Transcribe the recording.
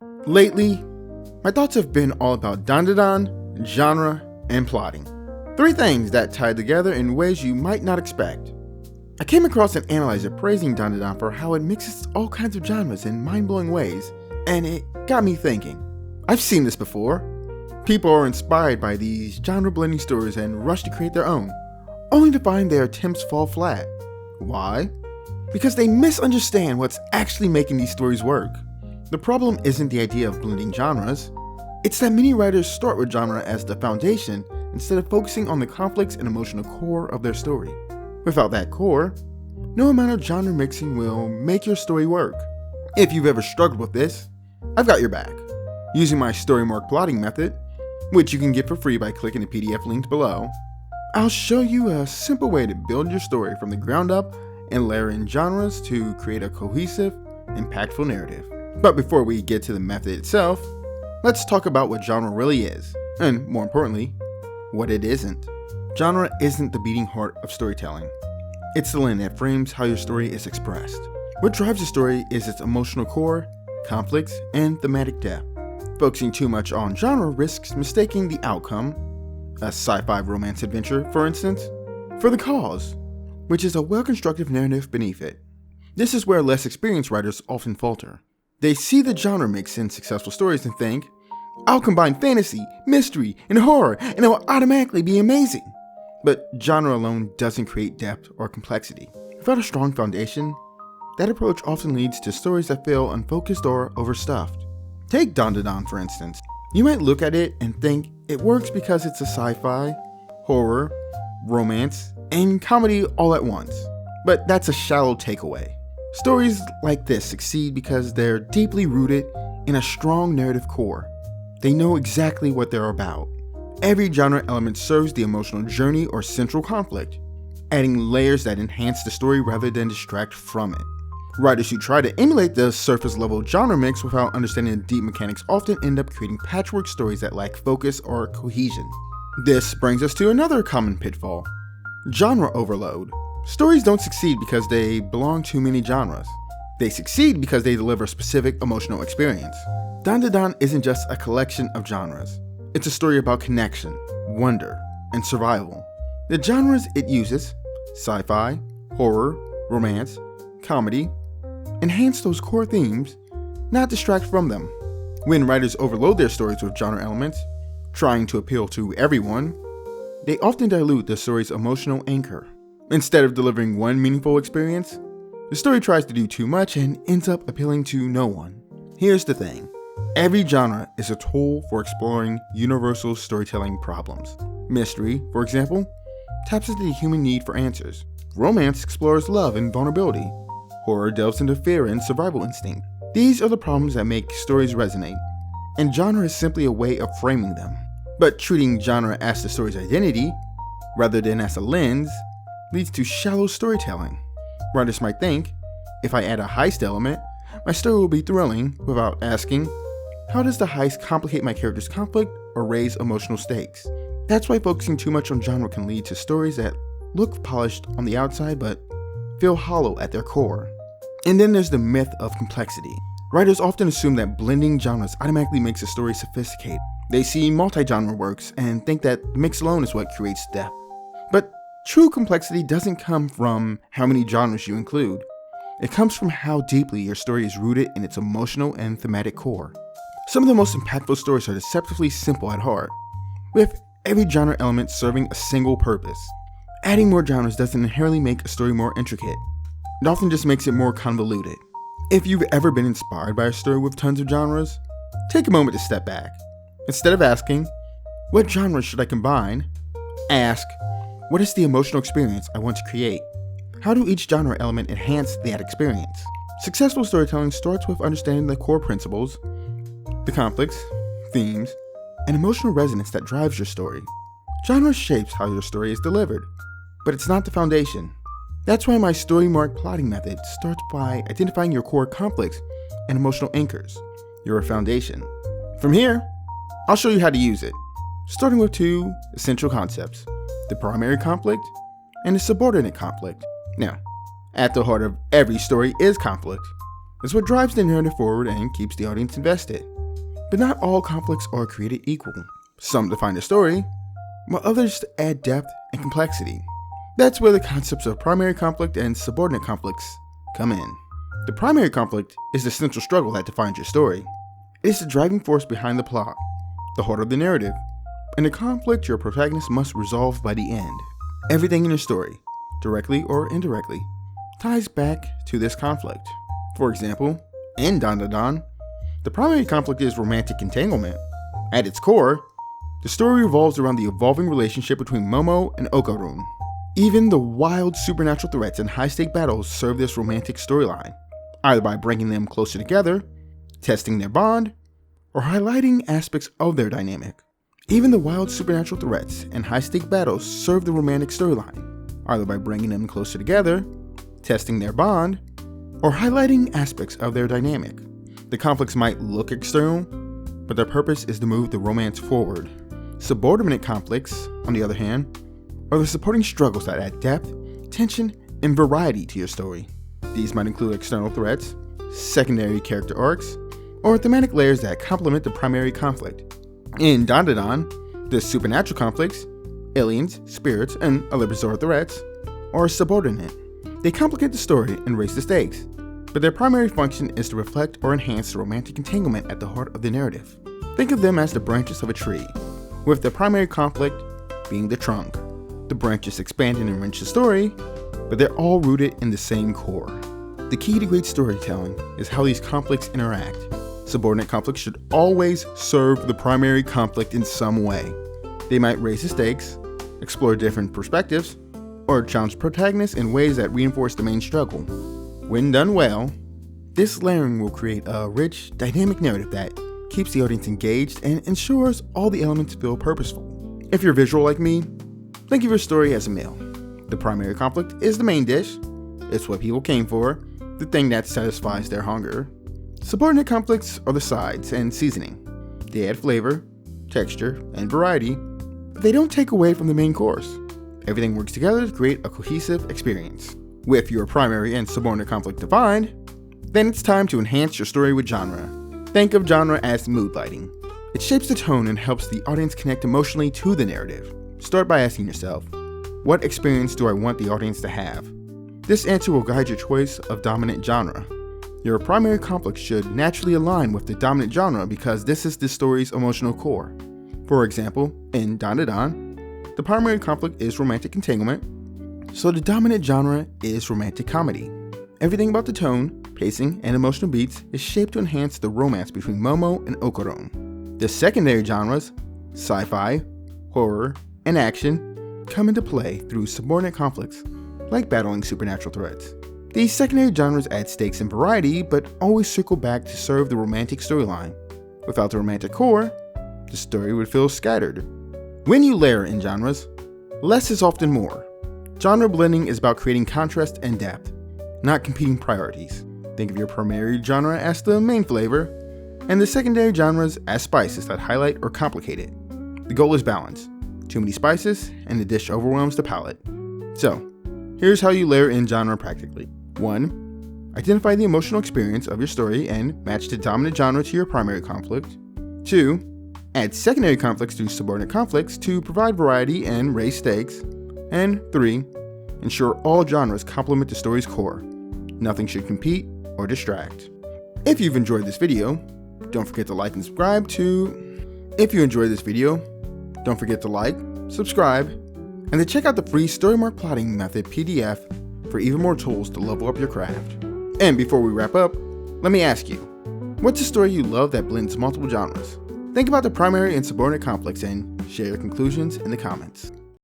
Lately, my thoughts have been all about Dandadan, genre, and plotting. Three things that tie together in ways you might not expect. I came across an analyzer praising Dandadan for how it mixes all kinds of genres in mind-blowing ways, and it got me thinking. I've seen this before. People are inspired by these genre-blending stories and rush to create their own, only to find their attempts fall flat. Why? Because they misunderstand what's actually making these stories work. The problem isn't the idea of blending genres. It's that many writers start with genre as the foundation instead of focusing on the conflicts and emotional core of their story. Without that core, no amount of genre mixing will make your story work. If you've ever struggled with this, I've got your back. Using my Story Marc Plotting Method, which you can get for free by clicking the PDF linked below, I'll show you a simple way to build your story from the ground up and layer in genres to create a cohesive, impactful narrative. But before we get to the method itself, let's talk about what genre really is, and more importantly, what it isn't. Genre isn't the beating heart of storytelling. It's the lens that frames how your story is expressed. What drives a story is its emotional core, conflicts, and thematic depth. Focusing too much on genre risks mistaking the outcome, a sci-fi romance adventure, for instance, for the cause, which is a well-constructed narrative beneath it. This is where less experienced writers often falter. They see the genre mix in successful stories and think, I'll combine fantasy, mystery, and horror, and it will automatically be amazing. But genre alone doesn't create depth or complexity. Without a strong foundation, that approach often leads to stories that feel unfocused or overstuffed. Take Dandadan, for instance. You might look at it and think it works because it's a sci-fi, horror, romance, and comedy all at once. But that's a shallow takeaway. Stories like this succeed because they're deeply rooted in a strong narrative core. They know exactly what they're about. Every genre element serves the emotional journey or central conflict, adding layers that enhance the story rather than distract from it. Writers who try to emulate the surface level genre mix without understanding the deep mechanics often end up creating patchwork stories that lack focus or cohesion. This brings us to another common pitfall: genre overload. Stories don't succeed because they belong to many genres. They succeed because they deliver a specific emotional experience. Dandadan isn't just a collection of genres. It's a story about connection, wonder, and survival. The genres it uses, sci-fi, horror, romance, comedy, enhance those core themes, not distract from them. When writers overload their stories with genre elements, trying to appeal to everyone, they often dilute the story's emotional anchor. Instead of delivering one meaningful experience, the story tries to do too much and ends up appealing to no one. Here's the thing. Every genre is a tool for exploring universal storytelling problems. Mystery, for example, taps into the human need for answers. Romance explores love and vulnerability. Horror delves into fear and survival instinct. These are the problems that make stories resonate, and genre is simply a way of framing them. But treating genre as the story's identity, rather than as a lens, leads to shallow storytelling. Writers might think, if I add a heist element, my story will be thrilling, without asking, how does the heist complicate my character's conflict or raise emotional stakes? That's why focusing too much on genre can lead to stories that look polished on the outside but feel hollow at their core. And then there's the myth of complexity. Writers often assume that blending genres automatically makes a story sophisticated. They see multi-genre works and think that the mix alone is what creates depth. But true complexity doesn't come from how many genres you include. It comes from how deeply your story is rooted in its emotional and thematic core. Some of the most impactful stories are deceptively simple at heart, with every genre element serving a single purpose. Adding more genres doesn't inherently make a story more intricate. It often just makes it more convoluted. If you've ever been inspired by a story with tons of genres, take a moment to step back. Instead of asking, what genres should I combine? Ask, what is the emotional experience I want to create? How do each genre element enhance that experience? Successful storytelling starts with understanding the core principles, the conflicts, themes, and emotional resonance that drives your story. Genre shapes how your story is delivered, but it's not the foundation. That's why my Story Marc Plotting Method starts by identifying your core conflicts and emotional anchors, your foundation. From here, I'll show you how to use it, starting with two essential concepts: the primary conflict and the subordinate conflict. Now, at the heart of every story is conflict. is what drives the narrative forward and keeps the audience invested. But not all conflicts are created equal. Some define the story, while others add depth and complexity. That's where the concepts of primary conflict and subordinate conflicts come in. The primary conflict is the central struggle that defines your story. It is the driving force behind the plot, the heart of the narrative, and the conflict your protagonist must resolve by the end. Everything in your story, directly or indirectly, ties back to this conflict. For example, in Dandadan, the primary conflict is romantic entanglement. At its core, the story revolves around the evolving relationship between Momo and Okarun. Even the wild supernatural threats and high-stake battles serve this romantic storyline, either by bringing them closer together, testing their bond, or highlighting aspects of their dynamic. Even the wild supernatural threats and high-stake battles serve the romantic storyline, either by bringing them closer together, testing their bond, or highlighting aspects of their dynamic. The conflicts might look external, but their purpose is to move the romance forward. Subordinate conflicts, on the other hand, are the supporting struggles that add depth, tension, and variety to your story. These might include external threats, secondary character arcs, or thematic layers that complement the primary conflict. In Dandadan, the supernatural conflicts, aliens, spirits, and other bizarre threats, are subordinate. They complicate the story and raise the stakes, but their primary function is to reflect or enhance the romantic entanglement at the heart of the narrative. Think of them as the branches of a tree, with the primary conflict being the trunk. The branches expand and enrich the story, but they're all rooted in the same core. The key to great storytelling is how these conflicts interact. Subordinate conflicts should always serve the primary conflict in some way. They might raise the stakes, explore different perspectives, or challenge protagonists in ways that reinforce the main struggle. When done well, this layering will create a rich, dynamic narrative that keeps the audience engaged and ensures all the elements feel purposeful. If you're visual like me, think of your story as a meal. The primary conflict is the main dish. It's what people came for, the thing that satisfies their hunger. Subordinate conflicts are the sides and seasoning. They add flavor, texture, and variety, but they don't take away from the main course. Everything works together to create a cohesive experience. With your primary and subordinate conflict defined, then it's time to enhance your story with genre. Think of genre as mood lighting. It shapes the tone and helps the audience connect emotionally to the narrative. Start by asking yourself, what experience do I want the audience to have? This answer will guide your choice of dominant genre. Your primary conflict should naturally align with the dominant genre because this is the story's emotional core. For example, in Dandadan, the primary conflict is romantic entanglement, so the dominant genre is romantic comedy. Everything about the tone, pacing, and emotional beats is shaped to enhance the romance between Momo and Okarun. The secondary genres, sci-fi, horror, and action, come into play through subordinate conflicts, like battling supernatural threats. These secondary genres add stakes and variety, but always circle back to serve the romantic storyline. Without the romantic core, the story would feel scattered. When you layer in genres, less is often more. Genre blending is about creating contrast and depth, not competing priorities. Think of your primary genre as the main flavor, and the secondary genres as spices that highlight or complicate it. The goal is balance. Too many spices, and the dish overwhelms the palate. So, here's how you layer in genre practically. 1. Identify the emotional experience of your story and match the dominant genre to your primary conflict. 2. Add secondary conflicts to subordinate conflicts to provide variety and raise stakes. And 3. Ensure all genres complement the story's core. Nothing should compete or distract. If you've enjoyed this video, don't forget to like and subscribe and to check out the free Story Marc Plotting Method PDF for even more tools to level up your craft. And before we wrap up, let me ask you, what's a story you love that blends multiple genres? Think about the primary and subordinate conflicts and share your conclusions in the comments.